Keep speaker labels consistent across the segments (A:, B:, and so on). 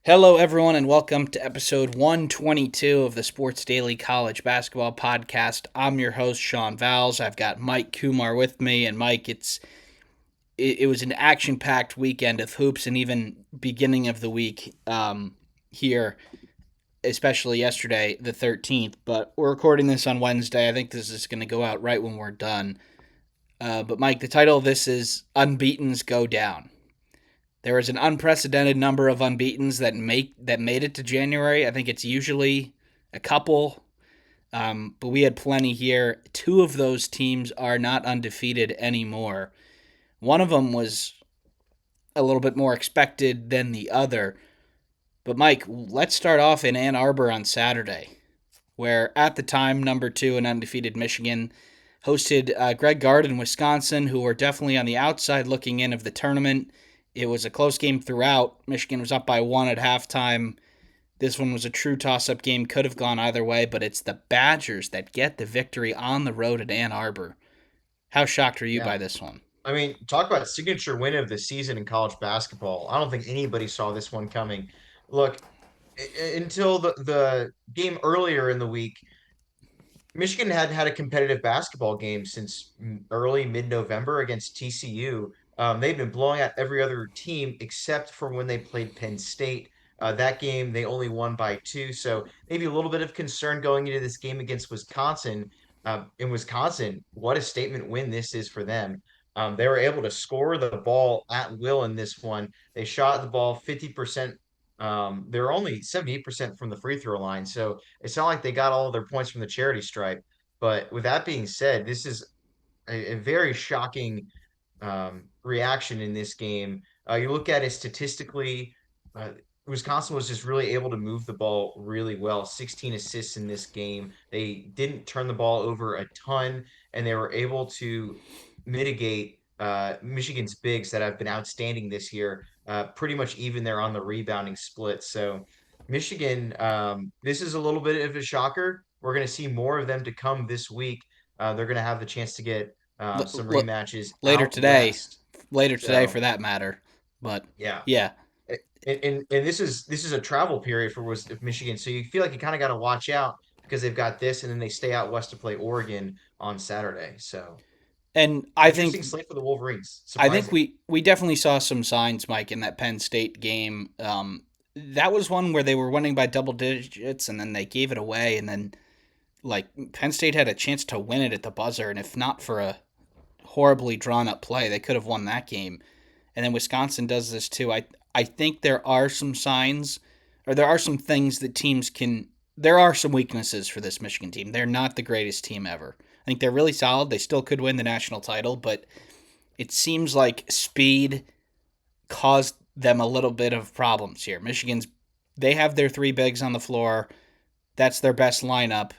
A: Hello, everyone, and welcome to episode 122 of the Sports Daily College Basketball Podcast. I'm your host, Sean Vowells. I've got Mike Koomar with me, and Mike, it was an action-packed weekend of hoops, and even beginning of the week here, especially yesterday, the 13th. But we're recording this on Wednesday. I think this is going to go out right when we're done. But Mike, the title of this is "Unbeatens Go Down." There is an unprecedented number of unbeatens that made it to January. I think it's usually a couple, but we had plenty here. Two of those teams are not undefeated anymore. One of them was a little bit more expected than the other. But Mike, let's start off in Ann Arbor on Saturday, where at the time number two and undefeated Michigan hosted Greg Gard in Wisconsin, who were definitely on the outside looking in of the tournament. It was a close game throughout. Michigan was up by one at halftime. This one was a true toss-up game. Could have gone either way, but it's the Badgers that get the victory on the road at Ann Arbor. How shocked are you
B: Yeah.
A: by this one?
B: I mean, talk about signature win of the season in college basketball. I don't think anybody saw this one coming. Look, until the game earlier in the week, Michigan had had a competitive basketball game since early mid-November against TCU. They've been blowing out every other team except for when they played Penn State. That game they only won by two, so maybe a little bit of concern going into this game against Wisconsin. In Wisconsin, what a statement win this is for them. They were able to score the ball at will in this one. They shot the ball 50%. They're only 78% from the free throw line, so it's not like they got all of their points from the charity stripe. But with that being said, this is a very shocking reaction in this game. You look at it statistically, uh, Wisconsin was just really able to move the ball really well. 16 assists in this game. They didn't turn the ball over a ton, and they were able to mitigate Michigan's bigs that have been outstanding this year. Pretty much even there on the rebounding split. So Michigan, this is a little bit of a shocker. We're going to see more of them to come this week. They're going to have the chance to get some
A: L-
B: rematches
A: later
B: out
A: today,
B: west.
A: later today
B: So
A: for that matter. But
B: yeah,
A: yeah,
B: and this is a travel period for Michigan, so you feel like you kind of got to watch out because they've got this, and then they stay out west to play Oregon on Saturday. So
A: and
B: interesting slate for the Wolverines.
A: I think
B: Surprising.
A: we definitely saw some signs, Mike, in that Penn State game. That was one where they were winning by double digits, and then they gave it away, and then like Penn State had a chance to win it at the buzzer, and if not for a horribly drawn up play, they could have won that game. And then Wisconsin does this too. I think there are some signs, or there are some things that teams can. There are some weaknesses for this Michigan team. They're not the greatest team ever. I think they're really solid. They still could win the national title, but it seems like speed caused them a little bit of problems here. They have their three bigs on the floor. That's their best lineup,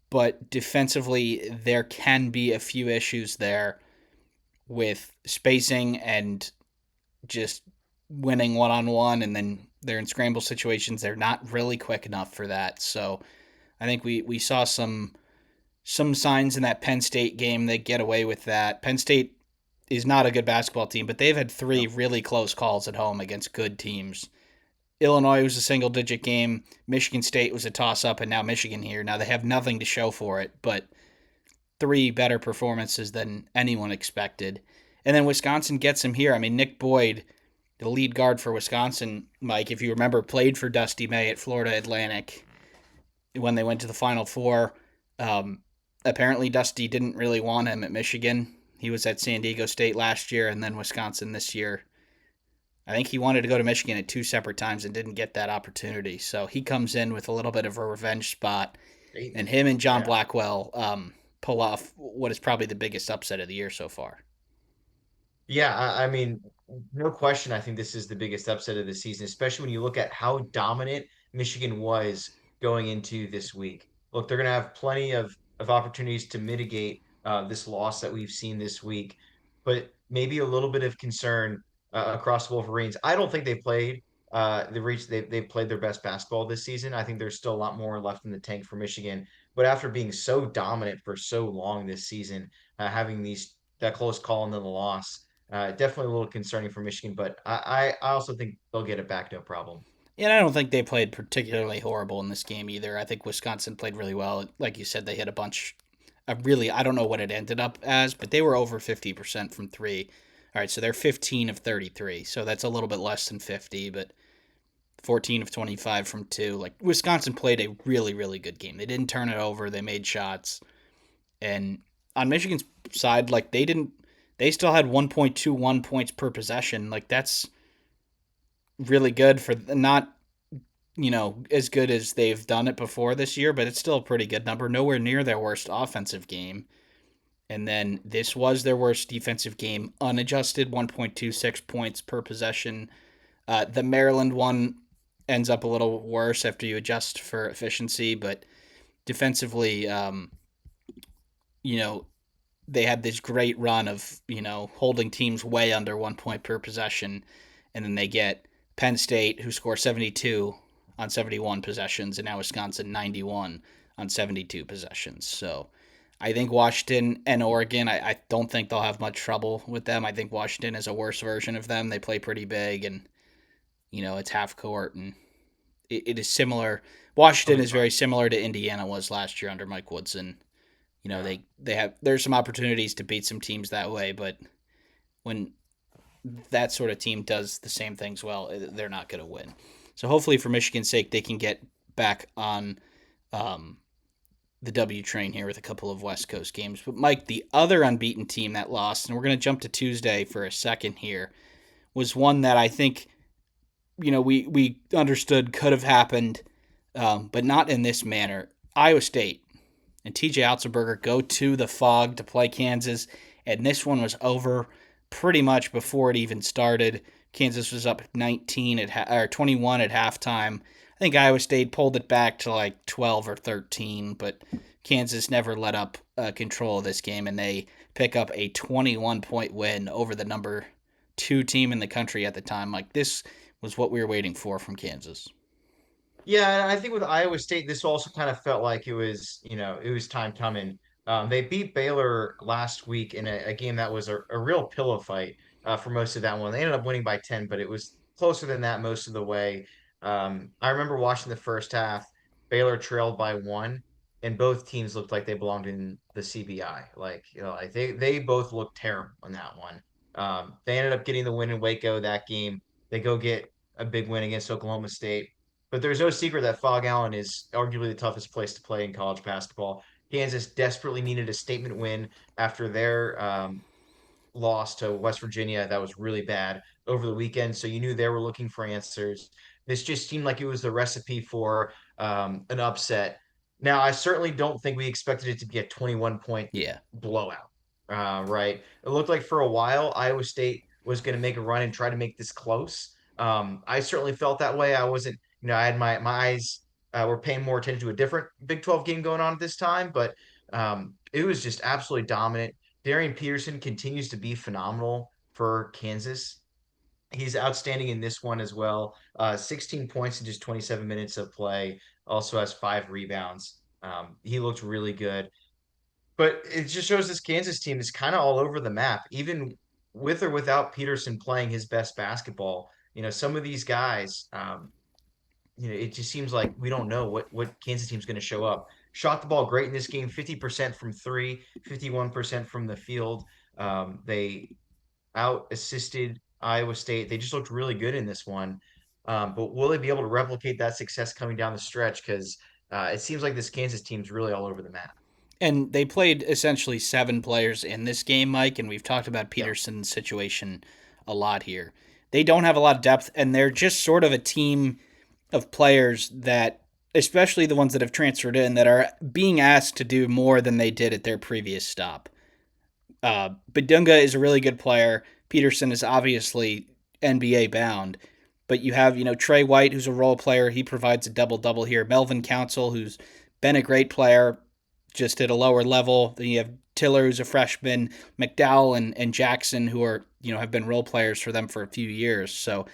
A: but defensively there can be a few issues there with spacing and just winning one on one, and then they're in scramble situations. They're not really quick enough for that. So I think we saw some signs in that Penn State game that get away with that. Penn State is not a good basketball team, but they've had three
B: No.
A: really close calls at home against good teams. Illinois was a single digit game. Michigan State was a toss up, and now Michigan here. Now they have nothing to show for it, but three better performances than anyone expected. And then Wisconsin gets him here. I mean, Nick Boyd, the lead guard for Wisconsin, Mike, if you remember, played for Dusty May at Florida Atlantic when they went to the Final Four. Um, Apparently, Dusty didn't really want him at Michigan. He was at San Diego State last year and then Wisconsin this year. I think he wanted to go to Michigan at two separate times and didn't get that opportunity. So he comes in with a little bit of a revenge spot, and him and John
B: Yeah.
A: Blackwell pull off what is probably the biggest upset of the year so far.
B: Yeah, I mean, no question. I think this is the biggest upset of the season, especially when you look at how dominant Michigan was going into this week. Look, they're going to have plenty of opportunities to mitigate this loss that we've seen this week, but maybe a little bit of concern across the Wolverines. I don't think they've played their best basketball this season. I think there's still a lot more left in the tank for Michigan. But after being so dominant for so long this season, having these that close call and then the loss. Definitely a little concerning for Michigan, but I also think they'll get it back, no problem.
A: And I don't think they played particularly horrible in this game either. I think Wisconsin played really well. Like you said, they hit a bunch of really, I don't know what it ended up as, but they were over 50% from three. All right, so they're 15 of 33. So that's a little bit less than 50, but 14 of 25 from two. Like Wisconsin played a really, really good game. They didn't turn it over, they made shots. And on Michigan's side, like they still had 1.21 points per possession. Like that's really good for not as good as they've done it before this year, but it's still a pretty good number. Nowhere near their worst offensive game. And then this was their worst defensive game, unadjusted, 1.26 points per possession. The Maryland one ends up a little worse after you adjust for efficiency, but defensively, you know, they had this great run of, holding teams way under 1 point per possession. And then they get Penn State, who scores 72 on 71 possessions, and now Wisconsin 91 on 72 possessions. So I think Washington and Oregon, I don't think they'll have much trouble with them. I think Washington is a worse version of them. They play pretty big, and, it's half court, and it is similar.
B: They'll
A: Washington
B: be
A: is
B: fine.
A: very similar to Indiana was last year under Mike Woodson.
B: Yeah.
A: There's some opportunities to beat some teams that way, but when that sort of team does the same things well, they're not going to win. So hopefully, for Michigan's sake, they can get back on um, the W train here with a couple of West Coast games. But Mike, the other unbeaten team that lost, and we're going to jump to Tuesday for a second here, was one that I think we understood could have happened, but not in this manner. Iowa State and TJ Otzelberger go to the Fog to play Kansas, and this one was over pretty much before it even started. Kansas was up 19 or 21 at halftime. I think Iowa State pulled it back to like 12 or 13, but Kansas never let up control of this game, and they pick up a 21-point win over the number 2 team in the country at the time. Like, this was what we were waiting for from Kansas.
B: Yeah, and I think with Iowa State, this also kind of felt like it was time coming. They beat Baylor last week in a game that was a real pillow fight for most of that one. They ended up winning by 10, but it was closer than that most of the way. I remember watching the first half. Baylor trailed by one, and both teams looked like they belonged in the CBI. Like they both looked terrible on that one. They ended up getting the win in Waco that game. They go get a big win against Oklahoma State, but there's no secret that Fog Allen is arguably the toughest place to play in college basketball. Kansas desperately needed a statement win after their loss to West Virginia. That was really bad over the weekend. So you knew they were looking for answers. This just seemed like it was the recipe for an upset. Now, I certainly don't think we expected it to be a 21-point
A: Yeah.
B: blowout. Right. It looked like for a while Iowa State was going to make a run and try to make this close. I certainly felt that way. I wasn't, I had my eyes were paying more attention to a different Big 12 game going on at this time, but it was just absolutely dominant. Darian Peterson continues to be phenomenal for Kansas. He's outstanding in this one as well. 16 points in just 27 minutes of play. Also has 5 rebounds. He looks really good. But it just shows this Kansas team is kind of all over the map, even with or without Peterson playing his best basketball. Some of these guys, it just seems like we don't know what Kansas team's going to show up. Shot the ball great in this game, 50% from three, 51% from the field. They out assisted Iowa State. They just looked really good in this one. But will they be able to replicate that success coming down the stretch? Because it seems like this Kansas team's really all over the map.
A: And they played essentially 7 players in this game, Mike, and we've talked about
B: Yep.
A: Peterson's situation a lot here. They don't have a lot of depth, and they're just sort of a team of players that, especially the ones that have transferred in, that are being asked to do more than they did at their previous stop. Badunga is a really good player. Peterson is obviously NBA bound, but you have Trey White, who's a role player. He provides a double double here. Melvin Council, who's been a great player, just at a lower level. Then you have Tiller, who's a freshman. McDowell and Jackson, who are have been role players for them for a few years. So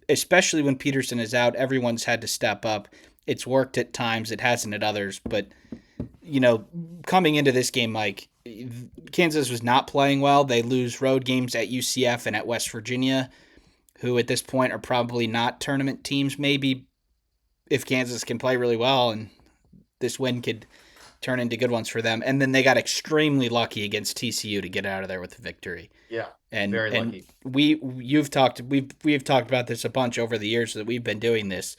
A: especially when Peterson is out, everyone's had to step up. It's worked at times, it hasn't at others, but coming into this game, Mike, Kansas was not playing well. They lose road games at UCF and at West Virginia. who at this point are probably not tournament teams. Maybe if Kansas can play really well and this win could turn into good ones for them. And then they got extremely lucky against TCU to get out of there with a victory.
B: Yeah,
A: And
B: very lucky.
A: we've talked about this a bunch over the years that we've been doing this,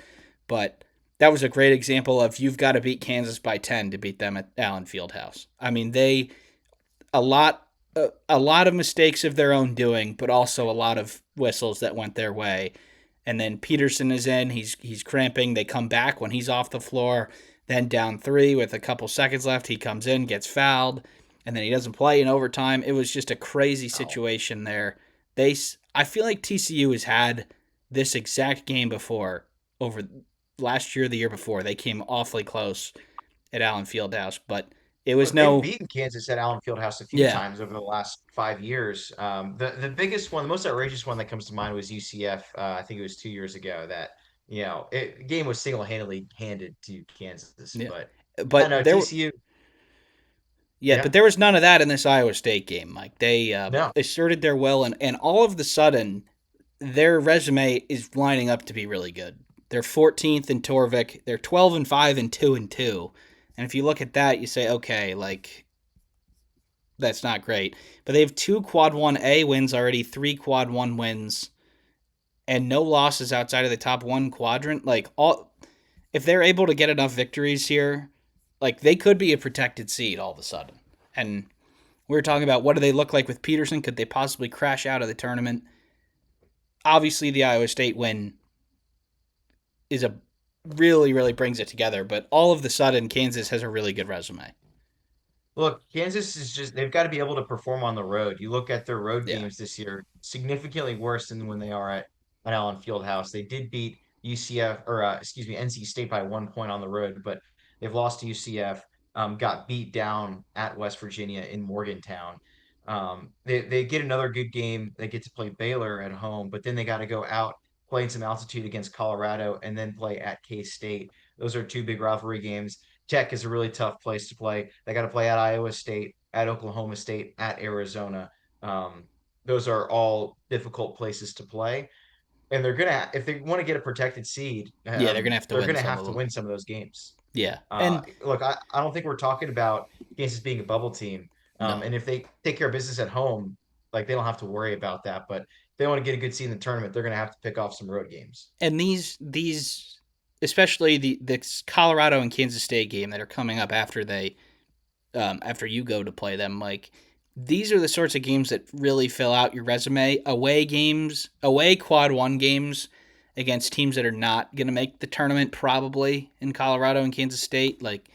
A: but that was a great example of you've got to beat Kansas by 10 to beat them at Allen Fieldhouse. I mean, they a lot a lot of mistakes of their own doing, but also a lot of whistles that went their way. And then Peterson is in. He's cramping. They come back when he's off the floor. Then down three with a couple seconds left, he comes in, gets fouled, and then he doesn't play in overtime. It was just a crazy
B: Oh,
A: situation there. I feel like TCU has had this exact game before over last year, the year before. They came awfully close at Allen Fieldhouse, but it was
B: look, they've
A: no,
B: beaten Kansas at Allen Fieldhouse a few
A: yeah,
B: times over the last 5 years. The biggest one, the most outrageous one that comes to mind was UCF. I think it was 2 years ago that game was single-handedly handed to Kansas.
A: yeah.
B: But yeah,
A: But
B: no,
A: there,
B: TCU.
A: yeah,
B: Yeah,
A: but there was none of that in this Iowa State game, Mike. They
B: no,
A: asserted their will, and all of the sudden, their resume is lining up to be really good. They're 14th in Torvik. They're 12-5 and 2-2. And if you look at that, you say, okay, like that's not great. But they have two quad 1A wins already, three quad 1 wins, and no losses outside of the top one quadrant. Like all if they're able to get enough victories here, like they could be a protected seed all of a sudden. And we were talking about what do they look like with Peterson? Could they possibly crash out of the tournament? Obviously, the Iowa State win is a really brings it together. But all of the sudden, Kansas has a really good resume.
B: look, Kansas is they've got to be able to perform on the road. You look at their road
A: Yeah,
B: games this year, significantly worse than when they are at Allen Fieldhouse. They did beat UCF or excuse me, NC State by 1 point on the road, but they've lost to UCF, got beat down at West Virginia in Morgantown. They get another good game. They get to play Baylor at home, but then they got to go out, play in some altitude against Colorado, and then play at K-State. Those are two big rivalry games. Tech is a really tough place to play. They got to play at Iowa State, at Oklahoma State, at Arizona. Um, those are all difficult places to play, and they're gonna if they want to get a protected seed,
A: yeah, they're gonna have to
B: they're
A: win
B: gonna
A: some
B: have
A: of
B: to
A: them.
B: win some of those games.
A: Yeah, and
B: Look, I don't think we're talking about Kansas being a bubble team,
A: no,
B: and if they take care of business at home, like they don't have to worry about that. But if they want to get a good seed in the tournament, they're gonna have to pick off some road games.
A: and these especially the Colorado and Kansas State game that are coming up after you go to play them, like these are the sorts of games that really fill out your resume. Away games, away quad one games against teams that are not going to make the tournament probably in Colorado and Kansas State. Like,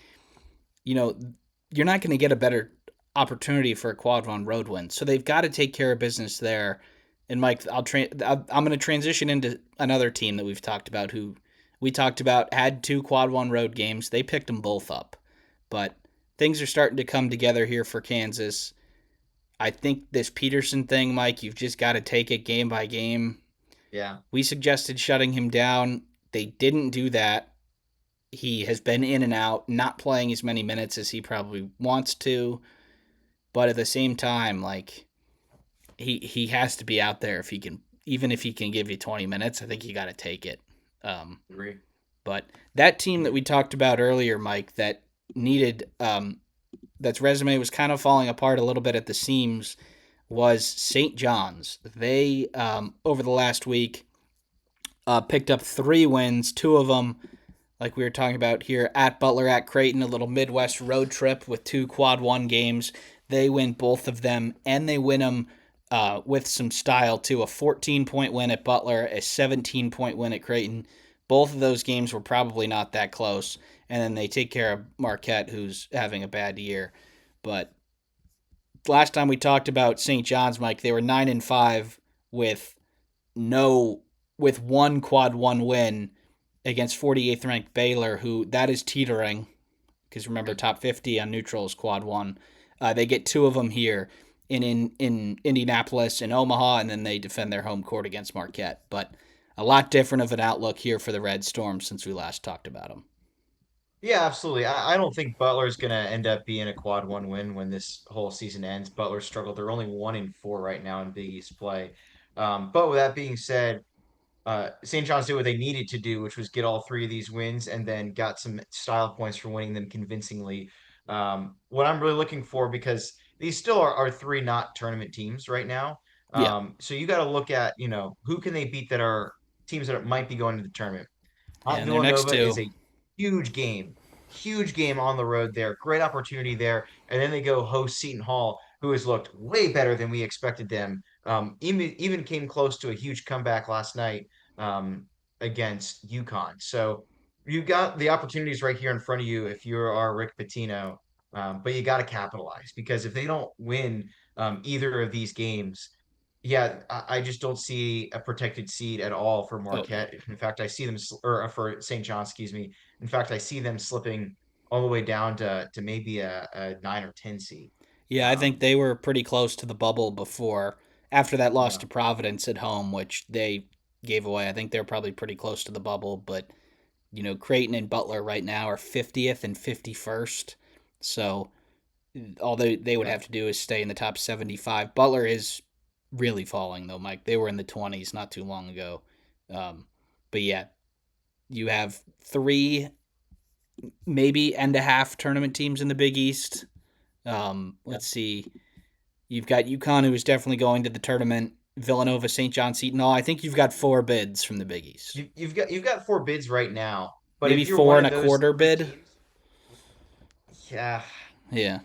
A: you know, you're not going to get a better opportunity for a quad one road win. So they've got to take care of business there. And Mike, I'm going to transition into another team that we've talked about who we talked about had two quad one road games. They picked them both up. But things are starting to come together here for Kansas. I think this Peterson thing, Mike, you've just got to take it game by game.
B: Yeah,
A: We suggested shutting him down. They didn't do that. He has been in and out, not playing as many minutes as he probably wants to, but at the same time, like he has to be out there if he can, even if he can give you 20 minutes. I think you got to take it.
B: agree.
A: But that team that we talked about earlier, Mike, that needed that's resume was kind of falling apart a little bit at the seams was St. John's. They over the last week picked up 3 wins, two of them like we were talking about here at Butler, at Creighton, a little Midwest road trip with two quad one games. They win both of them, and they win them with some style too. A 14-point win at Butler, a 17-point win at Creighton. Both of those games were probably not that close, and then they take care of Marquette, who's having a bad year. But last time we talked about St. John's, Mike, they were 9-5 with no with one quad one win against 48th ranked Baylor, who that is teetering because remember top 50 on neutral is quad one. They get two of them here in Indianapolis and Omaha, and then they defend their home court against Marquette. But a lot different of an outlook here for the Red Storm since we last talked about them.
B: Yeah, absolutely. I don't think Butler's going to end up being a quad one win when this whole season ends. Butler struggled. They're only 1-4 right now in Big East play. But with that being said, St. John's did what they needed to do, which was get all three of these wins and then got some style points for winning them convincingly. What I'm really looking for, because these still are three not tournament teams right now.
A: Yeah,
B: So you got to look at, who can they beat that are teams that might be going to the tournament.
A: yeah,
B: At
A: and their next
B: Villanova is
A: two.
B: a huge game, huge game on the road there. Great opportunity there. And then they go host Seton Hall, who has looked way better than we expected them. Even came close to a huge comeback last night against UConn. So you got the opportunities right here in front of you if you are Rick Pitino, but you got to capitalize, because if they don't win either of these games, yeah, I just don't see a protected seed at all for
A: Oh no.
B: Marquette. In fact, I see them, or for St. John, excuse me. In fact, I see them slipping all the way down to maybe a 9 or 10 seed.
A: Yeah, I think
B: Um,
A: they were pretty close to the bubble before after that loss
B: yeah,
A: to Providence at home, which they gave away. I think they're probably pretty close to the bubble, but Creighton and Butler right now are 50th and 51st. So all they would
B: yeah.
A: have to do is stay in the top 75. Butler is really falling though, Mike. They were in the 20s not too long ago. Um, but yeah, you have three, maybe and a half tournament teams in the Big East.
B: Yeah.
A: Let's see. You've got UConn, who is definitely going to the tournament. Villanova, St. John, Seton Hall. I think you've got four bids from the Big East.
B: You've got four bids right now, but
A: Maybe
B: if you're
A: four
B: one
A: and
B: of
A: a
B: those
A: quarter
B: three
A: bid.
B: teams, yeah,
A: Yeah,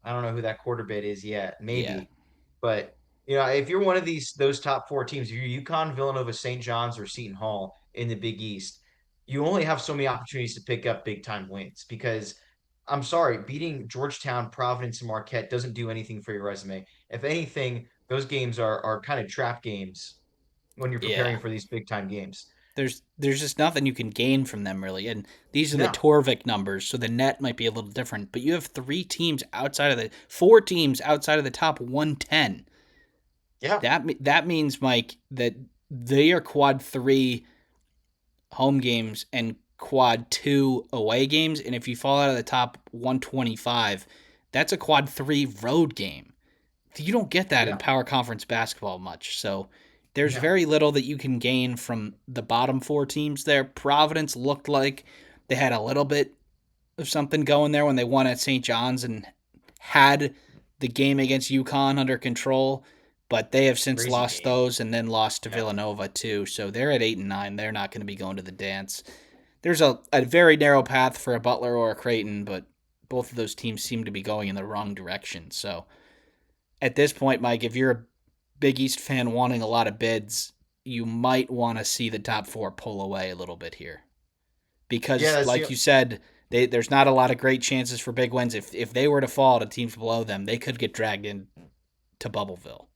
B: I don't know who that quarter bid is yet.
A: yeah,
B: Maybe. But if you're one of those top four teams, if you're UConn, Villanova, St. John's, or Seton Hall in the Big East, you only have so many opportunities to pick up big time wins, because I'm sorry, beating Georgetown, Providence, and Marquette doesn't do anything for your resume. If anything, those games are kind of trap games when you're
A: yeah.
B: preparing for these big time games.
A: There's just nothing you can gain from them really, and these are the
B: No.
A: Torvik numbers, so the net might be a little different. But you have four teams outside of the top 110.
B: Yeah.
A: That means, Mike, that they are quad three home games and quad two away games. And if you fall out of the top 125, that's a quad three road game. You don't get that in
B: Yeah.
A: power conference basketball much. So there's
B: Yeah.
A: very little that you can gain from the bottom four teams there. Providence looked like they had a little bit of something going there when they won at St. John's and had the game against UConn under control, but they have since
B: Crazy
A: lost
B: game.
A: those and then lost to
B: Yeah.
A: Villanova too. So they're at 8 and 9. They're not going to be going to the dance. There's a very narrow path for a Butler or a Creighton, but both of those teams seem to be going in the wrong direction. So at this point, Mike, if you're a Big East fan wanting a lot of bids, you might want to see the top four pull away a little bit here.
B: Yeah,
A: Because,
B: that's
A: like you said, there's not a lot of great chances for big wins. If they were to fall to teams below them, they could get dragged into Bubbleville.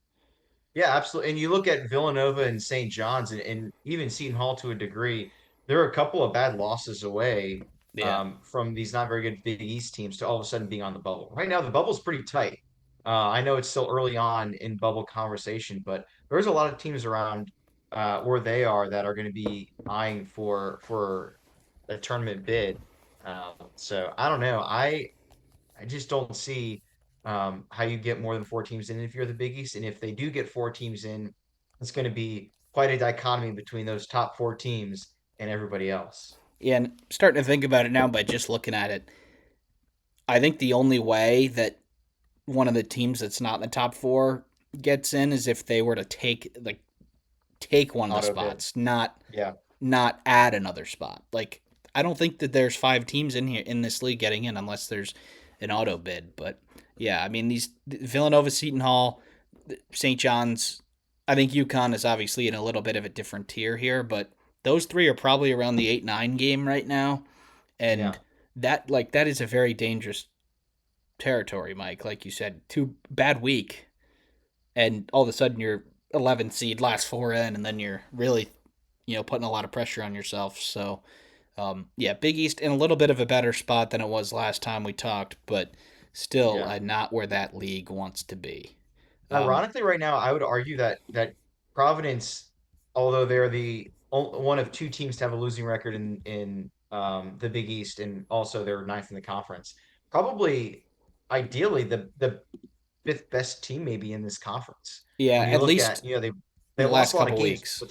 B: Yeah, absolutely. And you look at Villanova and St. John's, and even Seton Hall to a degree, there are a couple of bad losses away
A: Yeah.
B: from these not very good Big East teams to all of a sudden being on the bubble. Right now, the bubble's pretty tight. I know it's still early on in bubble conversation, but there's a lot of teams around where they are that are going to be eyeing for a tournament bid. So I don't know. I just don't see how you get more than four teams in if you're the Big East. And if they do get four teams in, it's going to be quite a dichotomy between those top four teams and everybody else.
A: Yeah, and starting to think about it now by just looking at it, I think the only way that one of the teams that's not in the top four gets in is if they were to take one of the
B: Auto bid.
A: spots, not
B: Yeah.
A: add another spot. Like I don't think that there's five teams in here in this league getting in unless there's an auto bid. But yeah, I mean these Villanova, Seton Hall, St. John's. I think UConn is obviously in a little bit of a different tier here, but those three are probably around the 8-9 game right now, and
B: Yeah.
A: that is a very dangerous territory, Mike. Like you said, too bad week, and all of a sudden you're 11 seed, last four in, and then you're really putting a lot of pressure on yourself. So yeah, Big East in a little bit of a better spot than it was last time we talked, but still
B: Yeah.
A: not where that league wants to be. Um,
B: Ironically, right now, I would argue that Providence, although they're the one of two teams to have a losing record in the Big East, and also they're ninth in the conference, probably ideally the fifth best team maybe in this conference.
A: yeah,
B: When you
A: at
B: look
A: least
B: at, they
A: in the
B: lost
A: last
B: a lot of
A: couple
B: games,
A: weeks.
B: but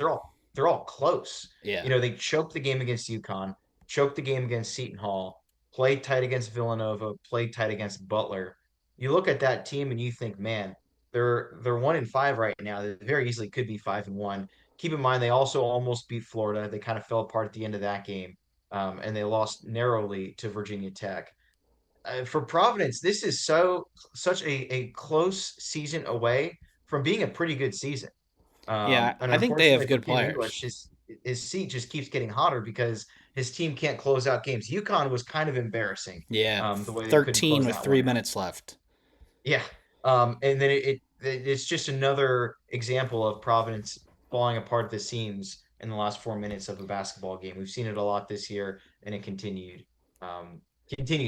B: they're all close.
A: Yeah.
B: They choked the game against UConn, choked the game against Seton Hall, played tight against Villanova, played tight against Butler. You look at that team and you think, man, they're 1-5 right now. They very easily could be 5-1. Keep in mind they also almost beat Florida. They kind of fell apart at the end of that game, and they lost narrowly to Virginia Tech. For Providence, this is such a close season away from being a pretty good season.
A: Yeah,
B: And
A: I think they have
B: unfortunately for
A: good
B: Kim
A: players.
B: English, his seat just keeps getting hotter because his team can't close out games. UConn was kind of embarrassing,
A: Yeah,
B: the way they couldn't
A: 13
B: close
A: with
B: that
A: three
B: one out.
A: minutes left.
B: Yeah, and then it's just another example of Providence falling apart at the seams in the last 4 minutes of a basketball game. We've seen it a lot this year, and it continues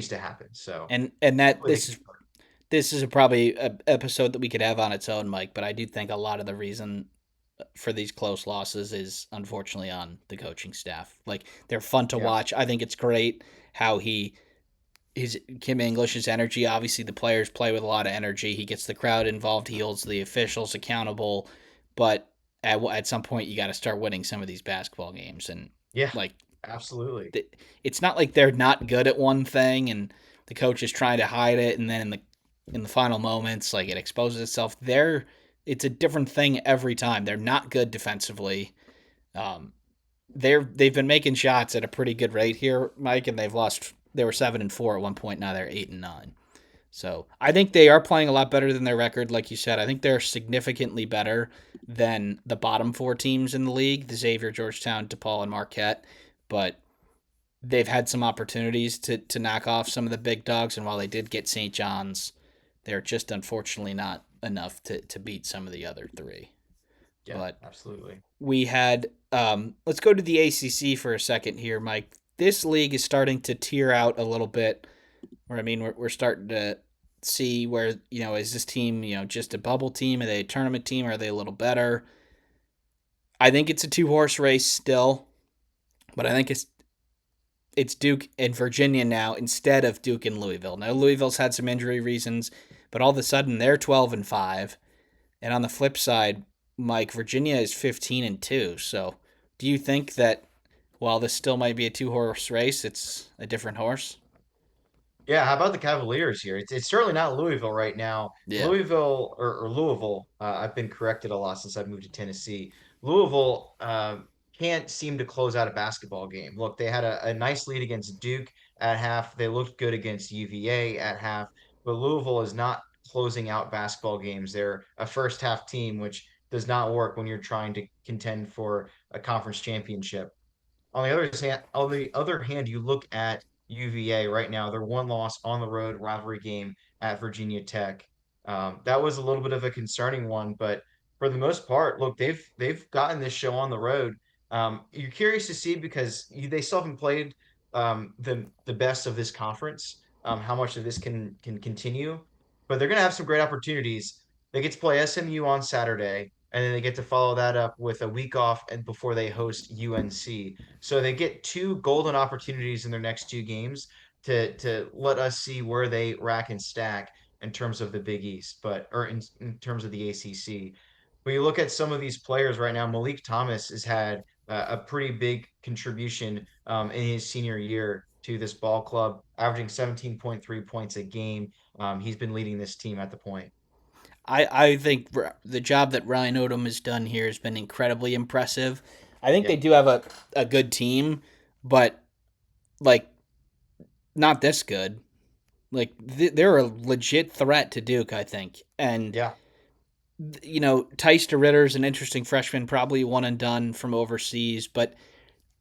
B: to happen. So
A: And that
B: hopefully they keep.
A: this is probably a episode that we could have on its own, Mike. But I do think a lot of the reason for these close losses is unfortunately on the coaching staff. Like they're fun to
B: Yeah,
A: watch. I think it's great how his Kim English's energy. Obviously, the players play with a lot of energy. He gets the crowd involved. He holds the officials accountable. But at some point, you got to start winning some of these basketball games. And
B: yeah,
A: like,
B: absolutely.
A: it's not like they're not good at one thing, and the coach is trying to hide it. And then in the final moments, like it exposes itself. It's a different thing every time. They're not good defensively. Um, they've been making shots at a pretty good rate here, Mike, and they've lost. They were 7-4 at one point. Now they're 8-9. So I think they are playing a lot better than their record, like you said. I think they're significantly better than the bottom four teams in the league: the Xavier, Georgetown, DePaul, and Marquette. But they've had some opportunities to knock off some of the big dogs, and while they did get St. John's, they're just unfortunately not enough to beat some of the other three.
B: Yeah,
A: But
B: absolutely.
A: we had let's go to the ACC for a second here, Mike. This league is starting to tier out a little bit. Where I mean, we're starting to see where is this team just a bubble team? Are they a tournament team? Are they a little better? I think it's a two-horse race still, but I think it's Duke and Virginia now instead of Duke and Louisville. Now Louisville's had some injury reasons, but all of a sudden they're 12-5, and on the flip side, Mike, Virginia is 15-2. So, do you think that while this still might be a two-horse race, it's a different horse?
B: Yeah, how about the Cavaliers here? It's certainly not Louisville right now.
A: Yeah.
B: Louisville or Louisville, I've been corrected a lot since I've moved to Tennessee. Louisville can't seem to close out a basketball game. Look, they had a nice lead against Duke at half. They looked good against UVA at half, but Louisville is not closing out basketball games. They're a first half team, which does not work when you're trying to contend for a conference championship. On the other hand, you look at UVA right now. Their one loss on the road rivalry game at Virginia Tech. That was a little bit of a concerning one, but for the most part, look, they've gotten this show on the road. You're curious to see because they still haven't played the best of this conference. How much of this can continue, but they're going to have some great opportunities. They get to play SMU on Saturday, and then they get to follow that up with a week off and before they host UNC. So they get two golden opportunities in their next two games to let us see where they rack and stack in terms of the Big East, but or in terms of the ACC. When you look at some of these players right now, Malik Thomas has had a pretty big contribution in his senior year to this ball club, averaging 17.3 points a game. He's been leading this team at the point.
A: I think the job that Ryan Odom has done here has been incredibly impressive. I think
B: Yeah,
A: they do have a good team, but like not this good. Like they're a legit threat to Duke, I think. And
B: yeah,
A: Tice DeRitter's an interesting freshman, probably one and done from overseas, but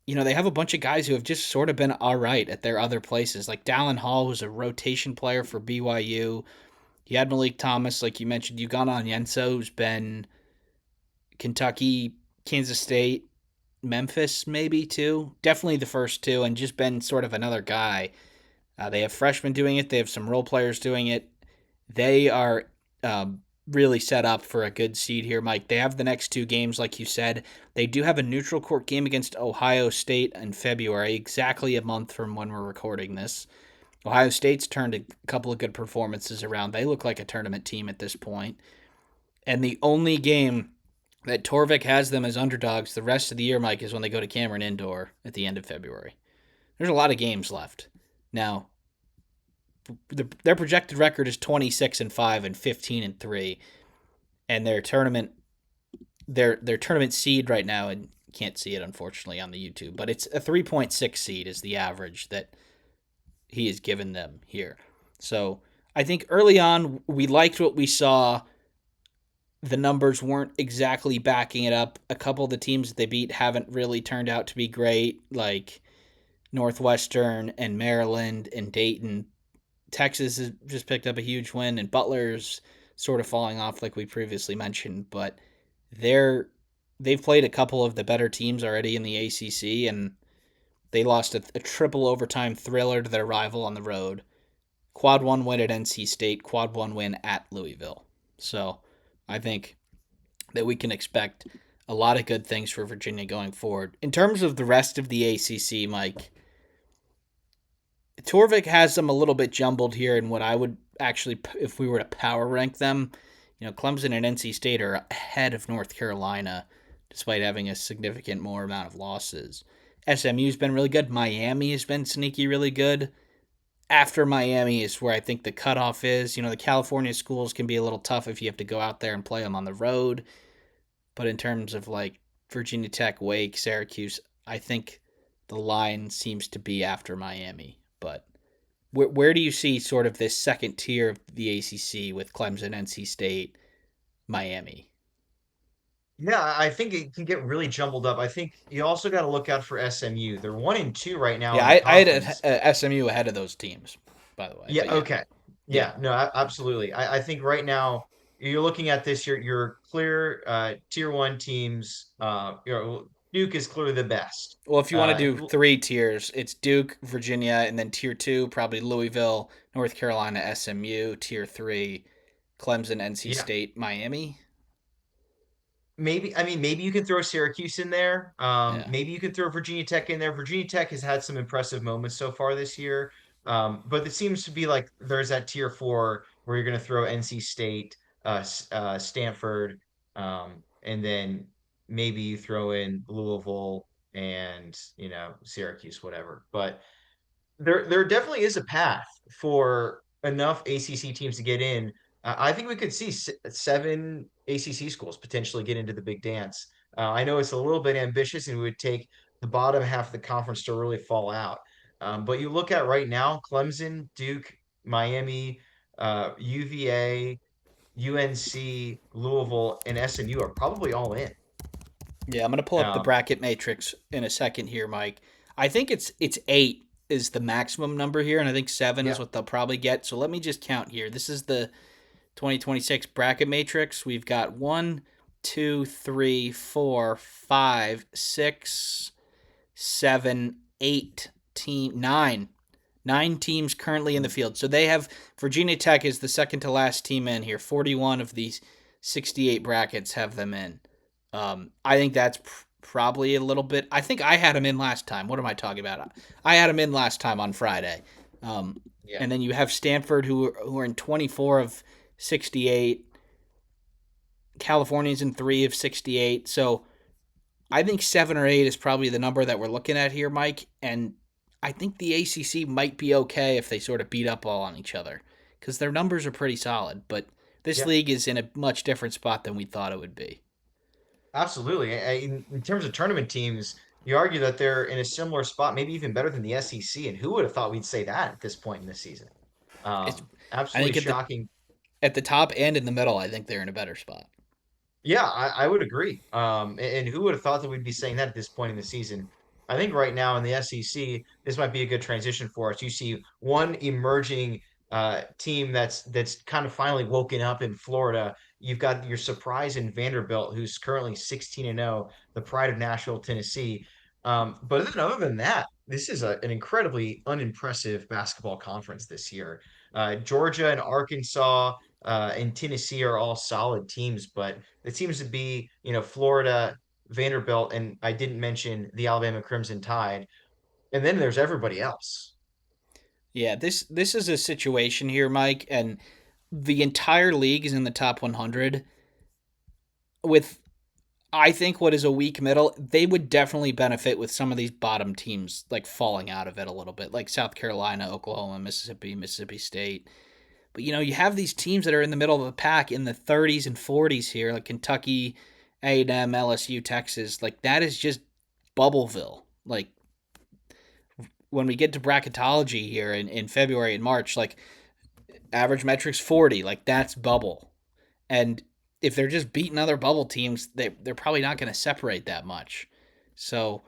A: they have a bunch of guys who have just sort of been all right at their other places. Like Dallin Hall was a rotation player for BYU. You had Malik Thomas, like you mentioned, Ugana Onyenso, who's been Kentucky, Kansas State, Memphis, maybe too. Definitely the first two, and just been sort of another guy. They have freshmen doing it. They have some role players doing it. They are really set up for a good seed here, Mike. They have the next two games, like you said. They do have a neutral court game against Ohio State in February, exactly a month from when we're recording this. Ohio State's turned a couple of good performances around. They look like a tournament team at this point. And the only game that Torvik has them as underdogs the rest of the year, Mike, is when they go to Cameron Indoor at the end of February. There's a lot of games left. Now, their projected record is 26-5 and 15-3, and their tournament seed right now, and can't see it unfortunately on the YouTube, but it's a 3.6 seed is the average that he has given them here. So I think early on we liked what we saw. The numbers weren't exactly backing it up. A couple of the teams that they beat haven't really turned out to be great, like Northwestern and Maryland and Dayton. Texas has just picked up a huge win, and Butler's sort of falling off, like we previously mentioned. But they're they've played a couple of the better teams already in the ACC, and they lost a triple overtime thriller to their rival on the road. Quad one win at NC State, quad one win at Louisville. So I think that we can expect a lot of good things for Virginia going forward. In terms of the rest of the ACC, Mike, Torvik has them a little bit jumbled here in what I would actually, if we were to power rank them, Clemson and NC State are ahead of North Carolina despite having a significant more amount of losses. SMU's been really good. Miami has been sneaky really good. After Miami is where I think the cutoff is. The California schools can be a little tough if you have to go out there and play them on the road. But in terms of like Virginia Tech, Wake, Syracuse, I think the line seems to be after Miami. But where do you see sort of this second tier of the ACC with Clemson, NC State, Miami?
B: Yeah, I think it can get really jumbled up. I think you also got to look out for SMU. They're 1-2 right now
A: Yeah,
B: in the
A: I had
B: conference.
A: SMU ahead of those teams, by the way.
B: Yeah,
A: But yeah,
B: okay.
A: yeah.
B: Yeah, no, absolutely. I think right now you're looking at this, your clear tier one teams. Duke is clearly the best.
A: Well, if you want to
B: Uh,
A: do three tiers, it's Duke, Virginia, and then tier two, probably Louisville, North Carolina, SMU. Tier three, Clemson, NC
B: yeah,
A: State, Miami.
B: maybe. I mean, maybe you can throw Syracuse in there.
A: Yeah.
B: Maybe you could throw Virginia Tech in there. Virginia Tech has had some impressive moments so far this year. But it seems to be like there's that tier four where you're going to throw NC State, Stanford, and then maybe you throw in Louisville and Syracuse, whatever. But there definitely is a path for enough ACC teams to get in. I think we could see seven ACC schools potentially get into the big dance. I know it's a little bit ambitious and it would take the bottom half of the conference to really fall out. But you look at right now, Clemson, Duke, Miami, UVA, UNC, Louisville, and SMU are probably all in.
A: Yeah, I'm gonna pull up the
B: Um,
A: bracket matrix in a second here, Mike. I think it's eight is the maximum number here, and I think seven is
B: yeah,
A: what they'll probably get. So let me just count here. This is the 2026 bracket matrix. We've got 9 teams currently in the field. So they have Virginia Tech is the second to last team in here. 41 of these 68 brackets have them in. I think that's probably a little bit. I think I had them in last time. What am I talking about? I had them in last time on Friday. Um,
B: yeah,
A: and then you have Stanford who are in 24 of 68. California's in 3 of 68. So I think 7 or 8 is probably the number that we're looking at here, Mike. And I think the ACC might be okay if they sort of beat up all on each other because their numbers are pretty solid. But this
B: yeah.
A: league is in a much different spot than we thought it would be.
B: Absolutely. In terms of tournament teams, you argue that they're in a similar spot, maybe even better than the SEC. And who would have thought we'd say that at this point in the season?
A: It's I
B: Absolutely
A: think
B: shocking.
A: at the top and in the middle, I think they're in a better spot.
B: Yeah, I would agree. And who would have thought that we'd be saying that at this point in the season? I think right now in the SEC, this might be a good transition for us. You see one emerging team that's kind of finally woken up in Florida. You've got your surprise in Vanderbilt, who's currently 16-0, the pride of Nashville, Tennessee. But then other than that, this is an incredibly unimpressive basketball conference this year. Georgia and Arkansas and Tennessee are all solid teams, but it seems to be, Florida, Vanderbilt, and I didn't mention the Alabama Crimson Tide. And then there's everybody else.
A: Yeah, this is a situation here, Mike, and the entire league is in the top 100 with I think what is a weak middle, they would definitely benefit with some of these bottom teams like falling out of it a little bit, like South Carolina, Oklahoma, Mississippi, Mississippi State. But you have these teams that are in the middle of the pack in the 30s and 40s here, like Kentucky, A&M, LSU, Texas. Like that is just Bubbleville. Like when we get to bracketology here in February and March, like average metrics 40, like that's bubble. And if they're just beating other bubble teams, they're probably not going to separate that much. So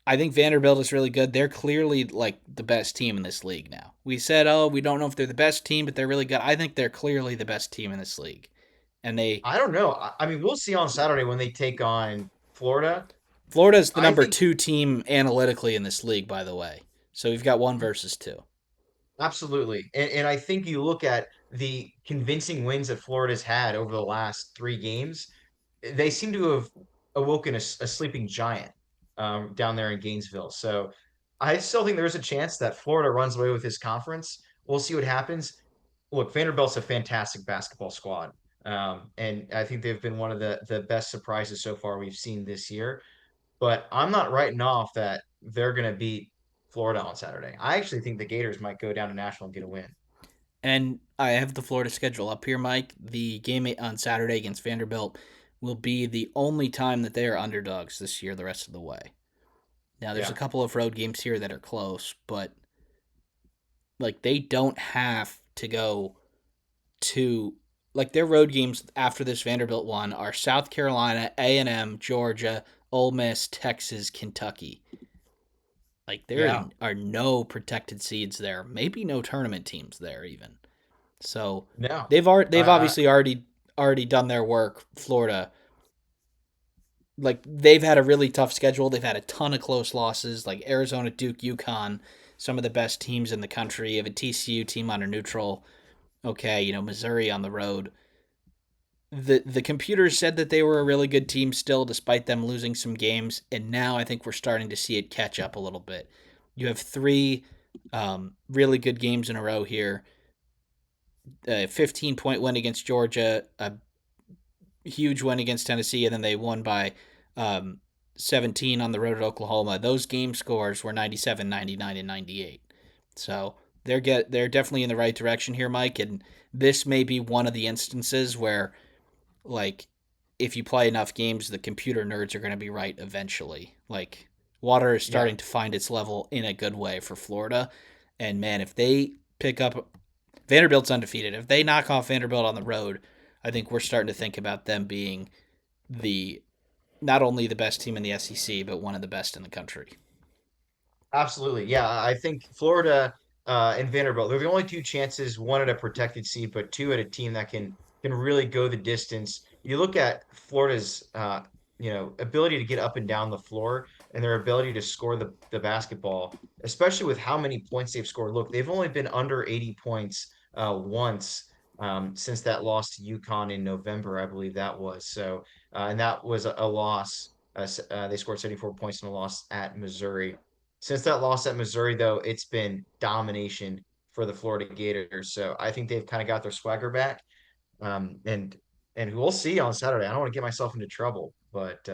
A: I think Vanderbilt is really good. They're clearly like the best team in this league now. We said, oh, we don't know if they're the best team, but they're really good. I think they're clearly the best team in this league. And
B: I don't know. I mean, we'll see on Saturday when they take on Florida.
A: Florida's the
B: I
A: number
B: think
A: 2 team analytically in this league, by the way. So we've got one versus two.
B: absolutely. And I think you look at the convincing wins that Florida's had over the last 3 games, they seem to have awoken a sleeping giant down there in Gainesville. So I still think there's a chance that Florida runs away with this conference. We'll see what happens. Look, Vanderbilt's a fantastic basketball squad. And I think they've been one of the best surprises so far we've seen this year. But I'm not writing off that they're going to beat Florida on Saturday. I actually think the Gators might go down to Nashville and get a win.
A: And I have the Florida schedule up here, Mike. The game on Saturday against Vanderbilt will be the only time that they are underdogs this year the rest of the way. Now, there's a
B: Yeah.
A: couple of road games here that are close, but like they don't have to go to like their road games after this Vanderbilt one are South Carolina, A&M, Georgia, Ole Miss, Texas, Kentucky. Like there
B: Yeah.
A: are no protected seeds there, maybe no tournament teams there even. So
B: No.
A: they've
B: I
A: obviously already done their work. Florida, like they've had a really tough schedule. They've had a ton of close losses, like Arizona, Duke, UConn, some of the best teams in the country. You have a TCU team under neutral. Okay, Missouri on the road. The computers said that they were a really good team still, despite them losing some games, and now I think we're starting to see it catch up a little bit. You have three really good games in a row here. A 15-point win against Georgia, a huge win against Tennessee, and then they won by um, 17 on the road at Oklahoma. Those game scores were 97, 99, and 98. So they're definitely in the right direction here, Mike. And this may be one of the instances where, like, if you play enough games, the computer nerds are going to be right eventually. Like, water is
B: Yeah,
A: starting to find its level in a good way for Florida. And man, if they pick up Vanderbilt's undefeated. If they knock off Vanderbilt on the road, I think we're starting to think about them being the not only the best team in the SEC, but one of the best in the country.
B: absolutely. Yeah, I think Florida and Vanderbilt, they're the only two chances, one at a protected seat, but two at a team that can really go the distance. You look at Florida's ability to get up and down the floor and their ability to score the basketball, especially with how many points they've scored. Look, they've only been under 80 points once since that loss to UConn in November, I believe that was. So, and that was a loss. They scored 74 points in a loss at Missouri. Since that loss at Missouri, though, it's been domination for the Florida Gators. So I think they've kind of got their swagger back. Um, and and we'll see on Saturday. I don't want to get myself into trouble, but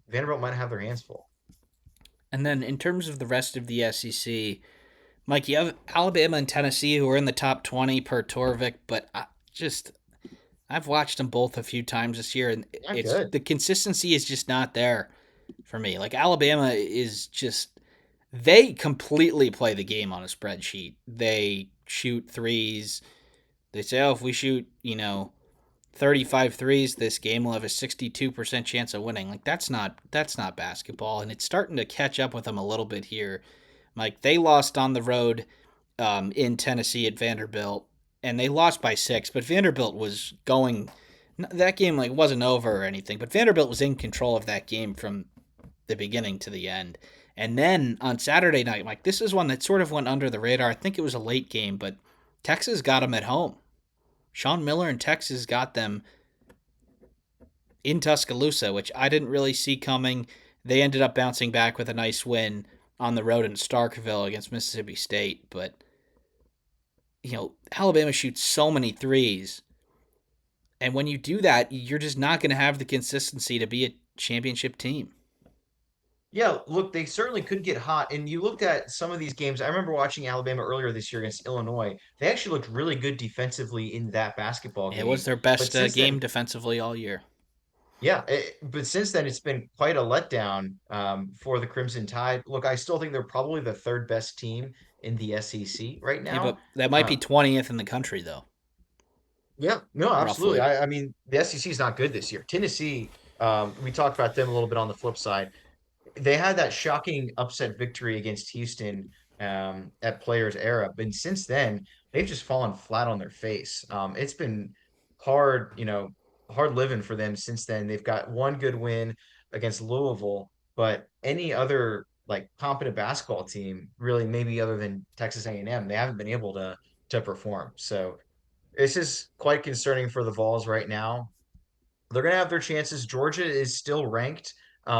B: Vanderbilt might have their hands full.
A: And then in terms of the rest of the SEC, Mike, you have Alabama and Tennessee who are in the top 20 per Torvik, but I've watched them both a few times this year, and
B: Yeah,
A: it's
B: good.
A: the consistency is just not there for me. Like Alabama is just they completely play the game on a spreadsheet. They shoot threes. They say, oh, if we shoot, 35 threes this game, we'll have a 62% chance of winning. Like that's not basketball, and it's starting to catch up with them a little bit here. Like they lost on the road in Tennessee at Vanderbilt, and they lost by 6. But Vanderbilt was going. That game like wasn't over or anything, but Vanderbilt was in control of that game from the beginning to the end. And then on Saturday night, Mike, this is one that sort of went under the radar. I think it was a late game, but Texas got them at home. Sean Miller and Texas got them in Tuscaloosa, which I didn't really see coming. They ended up bouncing back with a nice win on the road in Starkville against Mississippi State. But, Alabama shoots so many threes, And when you do that, you're just not going to have the consistency to be a championship team.
B: Yeah, look, they certainly could get hot. And you looked at some of these games. I remember watching Alabama earlier this year against Illinois. They actually looked really good defensively in that basketball
A: It was
B: game.
A: their
B: But
A: best
B: since
A: game
B: then,
A: defensively all year.
B: yeah, but since then it's been quite a letdown for the Crimson Tide. Look, I still think they're probably the third best team in the SEC right
A: Yeah,
B: now.
A: but that might be
B: Uh,
A: 20th in the country, though,
B: yeah, no, absolutely.
A: roughly.
B: I mean, the SEC is not good this year. Tennessee, we talked about them a little bit on the flip side. They had that shocking upset victory against Houston at Players Era, but since then they've just fallen flat on their face. It's been hard, hard living for them since then. They've got one good win against Louisville, but any other like competent basketball team, really, maybe other than Texas A&M, they haven't been able to perform. So this is quite concerning for the Vols right now. They're going to have their chances. Georgia is still ranked,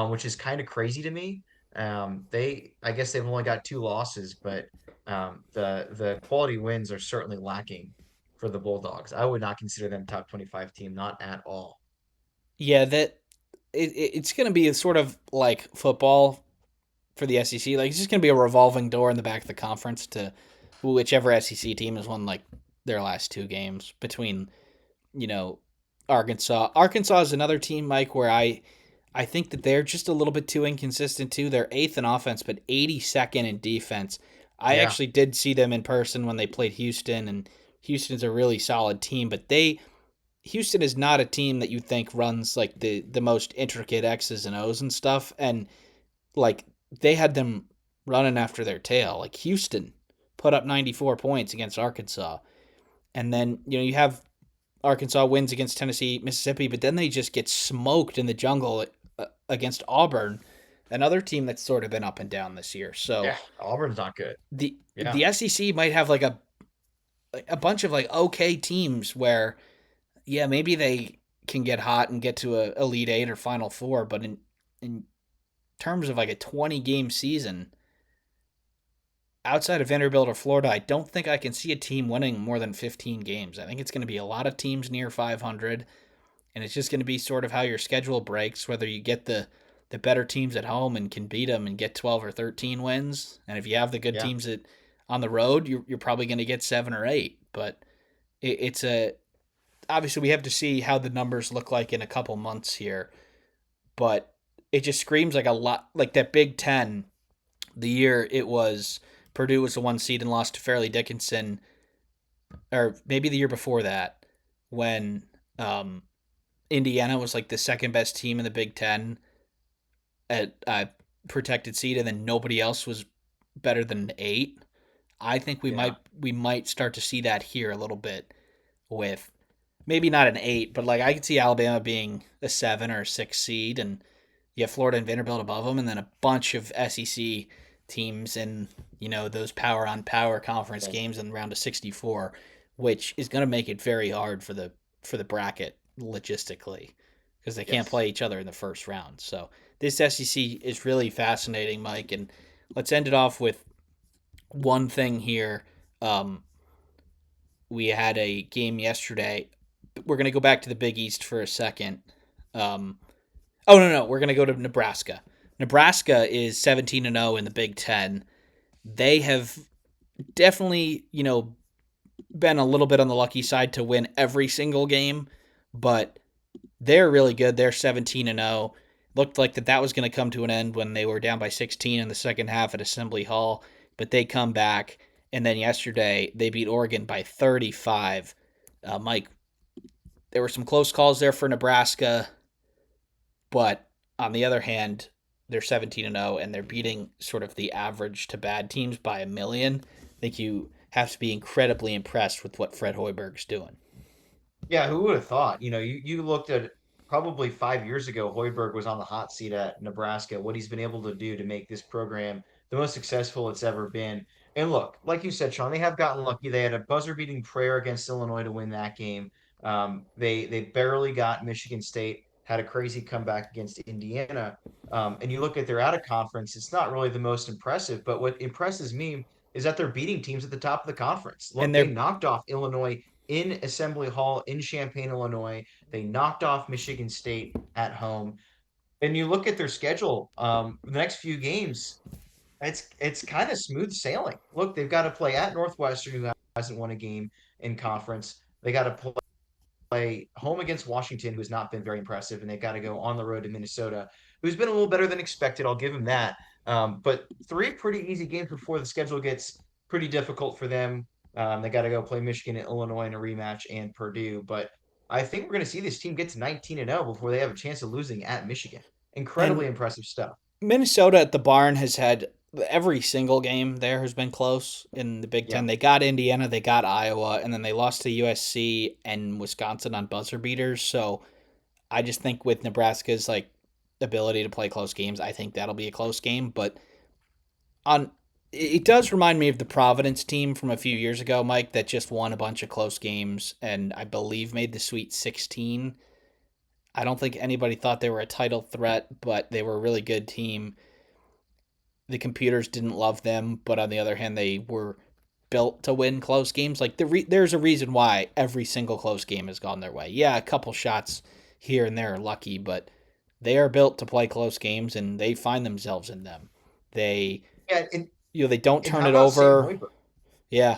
B: which is kind of crazy to me. I guess they've only got two losses, but the quality wins are certainly lacking for the Bulldogs. I would not consider them top 25 team, not at all.
A: Yeah, it's going to be a sort of like football for the SEC. Like, it's just going to be a revolving door in the back of the conference to whichever SEC team has won like their last two games between, you know, Arkansas. Arkansas is another team, Mike, where I think that they're just a little bit too inconsistent too. They're eighth in offense, but 82nd in defense. I
B: Yeah,
A: actually did see them in person when they played Houston, and Houston's a really solid team, but Houston is not a team that you think runs like the most intricate X's and O's and stuff. And like they had them running after their tail. Like Houston put up 94 points against Arkansas. And then, you have Arkansas wins against Tennessee, Mississippi, but then they just get smoked in the jungle against Auburn, another team that's sort of been up and down this year. So
B: yeah. Auburn's not good. Yeah,
A: the SEC might have like a bunch of like okay teams where yeah, maybe they can get hot and get to a Elite Eight or Final Four, but in terms of like a 20-game season, outside of Vanderbilt or Florida, I don't think I can see a team winning more than 15 games. I think it's going to be a lot of teams near 500, and it's just going to be sort of how your schedule breaks, whether you get the better teams at home and can beat them and get 12 or 13 wins, and if you have the good
B: yeah.
A: teams on the road, you're probably going to get 7 or 8. But it's a obviously we have to see how the numbers look like in a couple months here, but it just screams like a lot like that Big Ten. The year it was Purdue was the one seed and lost to Fairleigh Dickinson, or maybe the year before that when Indiana was like the second best team in the Big Ten at protected seed, and then nobody else was better than an 8. I think
B: Yeah.
A: we might start to see that here a little bit with maybe not an 8, but like I could see Alabama being a 7 or a 6 seed, and you have Florida and Vanderbilt above them, and then a bunch of SEC teams in those power on power conference
B: Yeah.
A: games in the round of 64, which is going to make it very hard for the bracket logistically because they can't
B: Yes.
A: play each other in the first round. So this SEC is really fascinating, Mike, and let's end it off with one thing here. Um, we had a game yesterday. We're going to go back to the Big East for a second. Um, oh no, we're going to go to Nebraska. Nebraska is 17-0 in the Big Ten. They have definitely, been a little bit on the lucky side to win every single game, but they're really good. They're 17-0. Looked like that was going to come to an end when they were down by 16 in the second half at Assembly Hall, but they come back. And then yesterday they beat Oregon by 35. Mike, there were some close calls there for Nebraska, but on the other hand, they're 17-0 and they're beating sort of the average to bad teams by a million. I think you have to be incredibly impressed with what Fred Hoiberg's doing.
B: Yeah, who would have thought? You looked at probably 5 years ago, Hoiberg was on the hot seat at Nebraska, what he's been able to do to make this program the most successful it's ever been. And look, like you said, Sean, they have gotten lucky. They had a buzzer-beating prayer against Illinois to win that game. They barely got Michigan State, had a crazy comeback against Indiana. And you look at their out of conference, it's not really the most impressive, but what impresses me is that they're beating teams at the top of the conference.
A: And
B: Look, they knocked off Illinois in Assembly Hall in Champaign, Illinois. They knocked off Michigan State at home. And you look at their schedule, the next few games, it's kind of smooth sailing. Look, they've got to play at Northwestern, who hasn't won a game in conference. They got to play home against Washington, who has not been very impressive, and they've got to go on the road to Minnesota, who's been a little better than expected. I'll give them that. But three pretty easy games before the schedule gets pretty difficult for them. They got to go play Michigan and Illinois in a rematch and Purdue. But I think we're going to see this team get to 19-0 before they have a chance of losing at Michigan. Incredibly
A: And
B: impressive stuff.
A: Minnesota at the barn has had every single game there has been close in the Big Ten.
B: Yeah.
A: They got Indiana, they got Iowa, and then they lost to USC and Wisconsin on buzzer beaters. So I just think with Nebraska's like ability to play close games, I think that'll be a close game. But on it does remind me of the Providence team from a few years ago, Mike, that just won a bunch of close games and I believe made the Sweet 16. I don't think anybody thought they were a title threat, but they were a really good team. The computers didn't love them, but on the other hand, they were built to win close games. Like there's a reason why every single close game has gone their way. Yeah, a couple shots here and there are lucky, but they are built to play close games, and they find themselves in them. They
B: Yeah, and
A: they don't
B: and
A: turn
B: how
A: it
B: about Sam
A: over.
B: Hoiberg?
A: Yeah,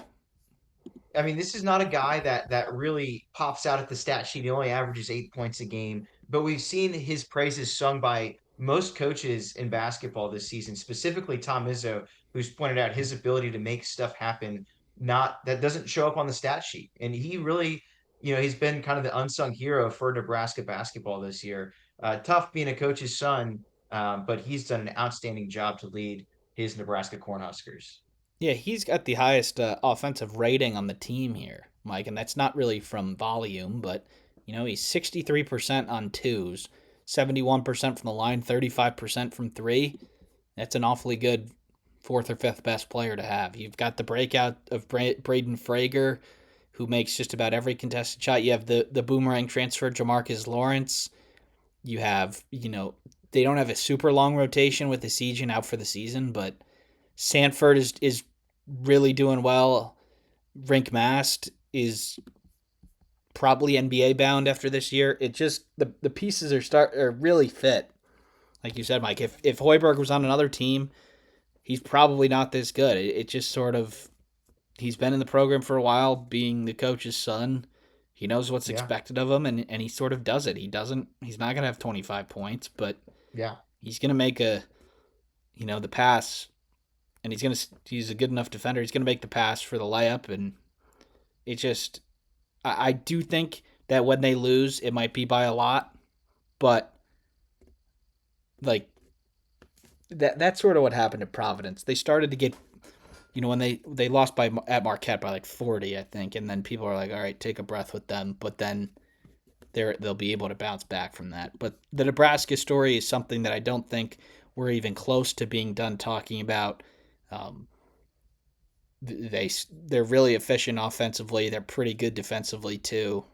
B: I mean, this is not a guy that really pops out at the stat sheet. He only averages 8 points a game, but we've seen his praises sung by most coaches in basketball this season, specifically Tom Izzo, who's pointed out his ability to make stuff happen, not that doesn't show up on the stat sheet. And he really, he's been kind of the unsung hero for Nebraska basketball this year. Tough being a coach's son, but he's done an outstanding job to lead his Nebraska Cornhuskers.
A: yeah, he's got the highest offensive rating on the team here, Mike, and that's not really from volume, but he's 63% on twos, 71% from the line, 35% from three. That's an awfully good fourth or fifth best player to have. You've got the breakout of Braden Frager, who makes just about every contested shot. You have the boomerang transfer, Jamarcus Lawrence. You have, they don't have a super long rotation with the Siege out for the season, but Sanford is really doing well. Rink Mast is probably NBA bound after this year. It just the pieces are really fit. Like you said, Mike, if Hoiberg was on another team, he's probably not this good. It just sort of he's been in the program for a while, being the coach's son. He knows what's
B: Yeah.
A: expected of him, and he sort of does it. He's not gonna have 25 points, but
B: Yeah.
A: he's gonna make the pass, and he's a good enough defender. He's gonna make the pass for the layup, and it just I do think that when they lose, it might be by a lot, but like that's sort of what happened at Providence. They started to get, when they lost at Marquette by like 40, I think, and then people are like, all right, take a breath with them, but then they'll be able to bounce back from that. But the Nebraska story is something that I don't think we're even close to being done talking about. Um, they're really efficient offensively. They're pretty good defensively too.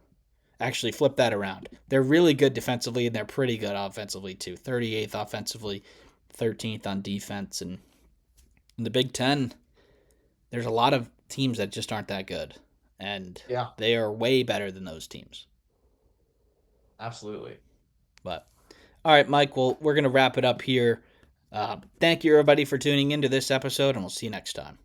A: Actually, flip that around. They're really good defensively and they're pretty good offensively too. 38th offensively, 13th on defense, and in the Big Ten, there's a lot of teams that just aren't that good, and
B: Yeah.
A: they are way better than those teams.
B: Absolutely.
A: But all right, Mike. Well, we're gonna wrap it up here. Thank you, everybody, for tuning into this episode, and we'll see you next time.